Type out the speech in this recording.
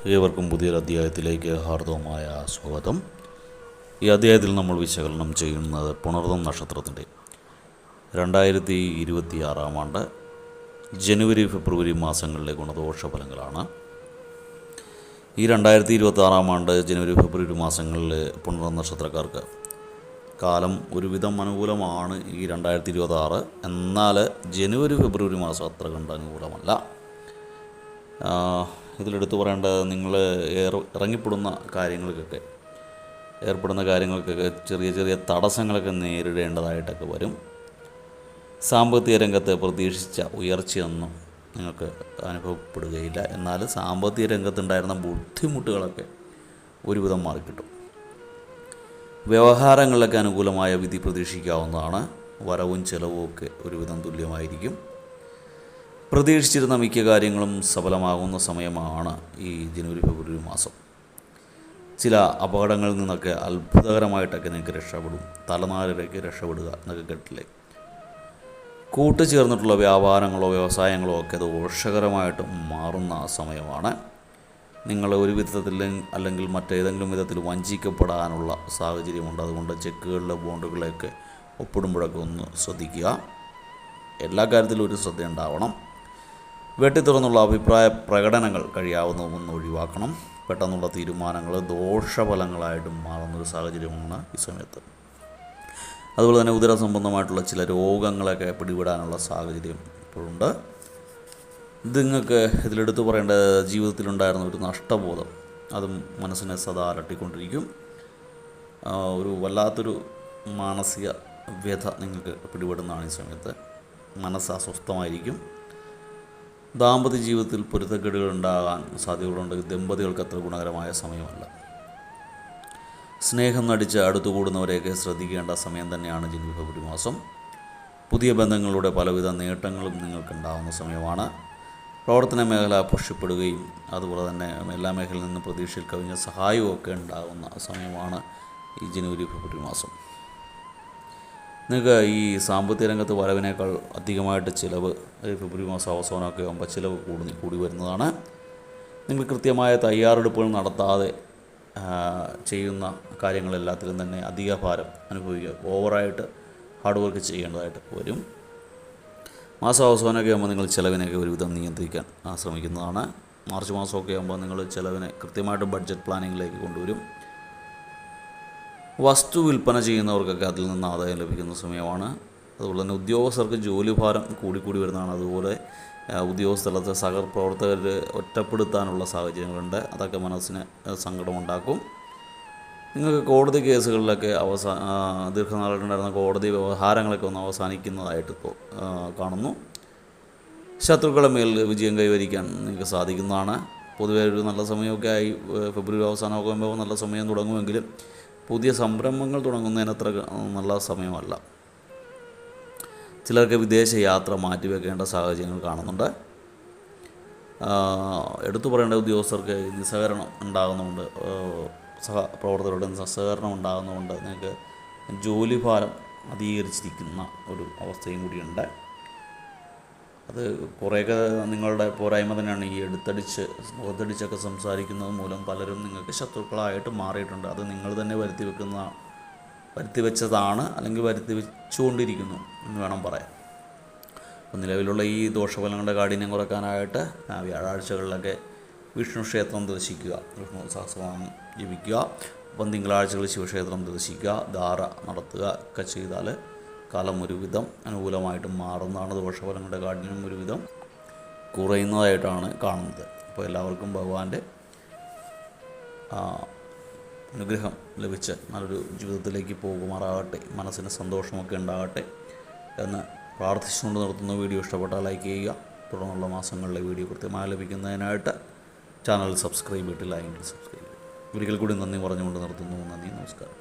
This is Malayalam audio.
ഏവർക്കും പുതിയൊരു അധ്യായത്തിലേക്ക് ഹാർദവമായ സ്വാഗതം. ഈ അധ്യായത്തിൽ നമ്മൾ വിശകലനം ചെയ്യുന്നത് പുണർതം നക്ഷത്രത്തിൻ്റെ 2026 ആണ്ട് ജനുവരി ഫെബ്രുവരി മാസങ്ങളിലെ ഗുണദോഷ ഫലങ്ങളാണ്. ഈ 2026 ആണ്ട് ജനുവരി ഫെബ്രുവരി മാസങ്ങളിൽ പുണർതം നക്ഷത്രക്കാർക്ക് കാലം ഒരുവിധം അനുകൂലമാണ്. ഈ 2026 എന്നാൽ ജനുവരി ഫെബ്രുവരി മാസം അത്ര കണ്ട് അനുകൂലമല്ല. ഇതിലെടുത്തു പറയേണ്ടത് നിങ്ങൾ ഏർപ്പെടുന്ന കാര്യങ്ങൾക്കൊക്കെ ചെറിയ ചെറിയ തടസ്സങ്ങളൊക്കെ നേരിടേണ്ടതായിട്ടൊക്കെ വരും. സാമ്പത്തിക രംഗത്ത് പ്രതീക്ഷിച്ച ഉയർച്ചയൊന്നും നിങ്ങൾക്ക് അനുഭവപ്പെടുകയില്ല. എന്നാൽ സാമ്പത്തിക രംഗത്തുണ്ടായിരുന്ന ബുദ്ധിമുട്ടുകളൊക്കെ ഒരുവിധം മാറിക്കിട്ടും. വ്യവഹാരങ്ങളിലൊക്കെ അനുകൂലമായ വിധി പ്രതീക്ഷിക്കാവുന്നതാണ്. വരവും ചെലവും ഒക്കെ ഒരുവിധം തുല്യമായിരിക്കും. പ്രതീക്ഷിച്ചിരുന്ന മിക്ക കാര്യങ്ങളും സഫലമാകുന്ന സമയമാണ് ഈ ജനുവരി ഫെബ്രുവരി മാസം. ചില അപകടങ്ങളിൽ നിന്നൊക്കെ അത്ഭുതകരമായിട്ടൊക്കെ നിങ്ങൾക്ക് രക്ഷപ്പെടും. തലനാരിലേക്ക് രക്ഷപ്പെടുക എന്നൊക്കെ കേട്ടില്ലേ. കൂട്ടുചേർന്നിട്ടുള്ള വ്യാപാരങ്ങളോ വ്യവസായങ്ങളോ ഒക്കെ ദോഷകരമായിട്ട് മാറുന്ന സമയമാണ്. നിങ്ങൾ ഒരു വിധത്തിൽ അല്ലെങ്കിൽ മറ്റേതെങ്കിലും വിധത്തിൽ വഞ്ചിക്കപ്പെടാനുള്ള സാഹചര്യമുണ്ട്. അതുകൊണ്ട് ചെക്കുകളിലെ ബോണ്ടുകളെയൊക്കെ ഒപ്പിടുമ്പോഴൊക്കെ ഒന്ന് ശ്രദ്ധിക്കുക. എല്ലാ കാര്യത്തിലും ഒരു ശ്രദ്ധയുണ്ടാവണം. വെട്ടിത്തുറന്നുള്ള അഭിപ്രായ പ്രകടനങ്ങൾ കഴിയാവുന്നതൊന്ന് ഒഴിവാക്കണം. പെട്ടെന്നുള്ള തീരുമാനങ്ങൾ ദോഷഫലങ്ങളായിട്ട് മാറുന്നൊരു സാഹചര്യമാണ് ഈ സമയത്ത്. അതുപോലെ തന്നെ ഉദര സംബന്ധമായിട്ടുള്ള ചില രോഗങ്ങളൊക്കെ പിടിപെടാനുള്ള സാഹചര്യം ഇപ്പോഴുണ്ട്. നിങ്ങൾക്ക് ഇതിലെടുത്തു പറയേണ്ട ജീവിതത്തിലുണ്ടായിരുന്ന ഒരു നഷ്ടബോധം അതും മനസ്സിനെ സദാ അലട്ടിക്കൊണ്ടിരിക്കും. ഒരു വല്ലാത്തൊരു മാനസിക വ്യഥ നിങ്ങൾക്ക് പിടിപെടുന്നതാണ് ഈ സമയത്ത്. മനസ്സ് അസ്വസ്ഥമായിരിക്കും. ദാമ്പത്യ ജീവിതത്തിൽ പൊരുത്തക്കേടുകൾ ഉണ്ടാകാൻ സാധ്യതകളുണ്ടെങ്കിൽ ദമ്പതികൾക്ക് അത്ര ഗുണകരമായ സമയമല്ല. സ്നേഹം നടിച്ച് അടുത്തുകൂടുന്നവരെയൊക്കെ ശ്രദ്ധിക്കേണ്ട സമയം തന്നെയാണ് ജനുവരി ഫെബ്രുവരി മാസം. പുതിയ ബന്ധങ്ങളുടെ പലവിധ നേട്ടങ്ങളും നിങ്ങൾക്കുണ്ടാകുന്ന സമയമാണ്. പ്രവർത്തന മേഖല പുഷ്ടിപ്പെടുകയും അതുപോലെ തന്നെ എല്ലാ മേഖലയിൽ നിന്നും പ്രതീക്ഷയിൽ കവിഞ്ഞ സഹായവും ഉണ്ടാകുന്ന സമയമാണ് ഈ ജനുവരി ഫെബ്രുവരി മാസം. നിങ്ങൾക്ക് ഈ സാമ്പത്തിക രംഗത്ത് വരവിനേക്കാൾ അധികമായിട്ട് ചിലവ് ഫെബ്രുവരി മാസം അവസാനമൊക്കെ ആകുമ്പോൾ ചിലവ് കൂടി വരുന്നതാണ്. നിങ്ങൾ കൃത്യമായ തയ്യാറെടുപ്പുകൾ നടത്താതെ ചെയ്യുന്ന കാര്യങ്ങളെല്ലാത്തിലും തന്നെ അധിക ഭാരം അനുഭവിക്കുക. ഓവറായിട്ട് ഹാർഡ് വർക്ക് ചെയ്യേണ്ടതായിട്ട് വരും. മാസം അവസാനമൊക്കെ ആകുമ്പോൾ നിങ്ങൾ ചിലവിനെയൊക്കെ ഒരുവിധം നിയന്ത്രിക്കാൻ ശ്രമിക്കുന്നതാണ്. മാർച്ച് മാസമൊക്കെ ആകുമ്പോൾ നിങ്ങൾ ചിലവിനെ കൃത്യമായിട്ട് ബഡ്ജറ്റ് പ്ലാനിങ്ങിലേക്ക് കൊണ്ടുവരും. വസ്തു വിൽപ്പന ചെയ്യുന്നവർക്കൊക്കെ അതിൽ നിന്ന് ആദായം ലഭിക്കുന്ന സമയമാണ്. അതുപോലെ തന്നെ ഉദ്യോഗസ്ഥർക്ക് ജോലിഭാരം കൂടിക്കൂടി വരുന്നതാണ്. അതുപോലെ ഉദ്യോഗസ്ഥലത്തെ സഹപ്രവർത്തകർ ഒറ്റപ്പെടുത്താനുള്ള സാഹചര്യങ്ങളുണ്ട്. അതൊക്കെ മനസ്സിന് സങ്കടമുണ്ടാക്കും. നിങ്ങൾക്ക് കോടതി കേസുകളിലൊക്കെ ദീർഘനാളുണ്ടായിരുന്ന കോടതി വ്യവഹാരങ്ങളൊക്കെ ഒന്ന് അവസാനിക്കുന്നതായിട്ട് ഇപ്പോൾ കാണുന്നു. ശത്രുക്കളുടെ മേൽ വിജയം കൈവരിക്കാൻ നിങ്ങൾക്ക് സാധിക്കുന്നതാണ്. പൊതുവേ ഒരു നല്ല സമയമൊക്കെ ആയി ഫെബ്രുവരി അവസാനമൊക്കെ ആകുമ്പോൾ നല്ല സമയം തുടങ്ങുമെങ്കിലും പുതിയ സംരംഭങ്ങൾ തുടങ്ങുന്നതിനത്ര നല്ല സമയമല്ല. ചിലർക്ക് വിദേശ യാത്ര മാറ്റിവെക്കേണ്ട സാഹചര്യങ്ങൾ കാണുന്നുണ്ട്. എടുത്തു പറയേണ്ട ഉദ്യോഗസ്ഥർക്ക് നിസ്സഹകരണം ഉണ്ടാകുന്നതുകൊണ്ട് സഹപ്രവർത്തകരുടെ സഹകരണം ഉണ്ടാകുന്നതുകൊണ്ട് നിങ്ങൾക്ക് ജോലിഭാരം അധികരിച്ചിരിക്കുന്ന ഒരു അവസ്ഥയും കൂടിയുണ്ട്. അത് കുറേയൊക്കെ നിങ്ങളുടെ പോരായ്മ തന്നെയാണ്. ഈ മുഖത്തടിച്ചൊക്കെ സംസാരിക്കുന്നത് മൂലം പലരും നിങ്ങൾക്ക് ശത്രുക്കളായിട്ട് മാറിയിട്ടുണ്ട്. അത് നിങ്ങൾ തന്നെ വരുത്തിവെച്ചതാണ് അല്ലെങ്കിൽ വരുത്തിവെച്ചുകൊണ്ടിരിക്കുന്നു എന്ന് വേണം പറയാൻ. അപ്പോൾ നിലവിലുള്ള ഈ ദോഷഫലങ്ങളുടെ കാഠിന്യം കുറയ്ക്കാനായിട്ട് വ്യാഴാഴ്ചകളിലൊക്കെ വിഷ്ണു ക്ഷേത്രം ദർശിക്കുക, വിഷ്ണു സഹസ്രനാമം ജപിക്കുക. അപ്പം തിങ്കളാഴ്ചകളിൽ ശിവക്ഷേത്രം ദർശിക്കുക, ധാര നടത്തുക ഒക്കെ ചെയ്താൽ കാലം ഒരുവിധം അനുകൂലമായിട്ട് മാറുന്നതാണ്. ദോഷഫലങ്ങളുടെ കാഠിന്യം ഒരുവിധം കുറയുന്നതായിട്ടാണ് കാണുന്നത്. അപ്പോൾ എല്ലാവർക്കും ഭഗവാന്റെ അനുഗ്രഹം ലഭിച്ച് നല്ലൊരു ജീവിതത്തിലേക്ക് പോകുമാറാകട്ടെ, മനസ്സിന് സന്തോഷമൊക്കെ ഉണ്ടാകട്ടെ എന്ന് പ്രാർത്ഥിച്ചുകൊണ്ട് നിർത്തുന്ന വീഡിയോ ഇഷ്ടപ്പെട്ടാൽ ലൈക്ക് ചെയ്യുക. തുടർന്നുള്ള മാസങ്ങളിലെ വീഡിയോ കൃത്യമായി ലഭിക്കുന്നതിനായിട്ട് ചാനൽ സബ്സ്ക്രൈബ് ചെയ്തിട്ടില്ല എങ്കിൽ സബ്സ്ക്രൈബ് ചെയ്യുക. ഒരിക്കൽ കൂടി നന്ദി പറഞ്ഞുകൊണ്ട് നിർത്തുന്നു. നന്ദി, നമസ്കാരം.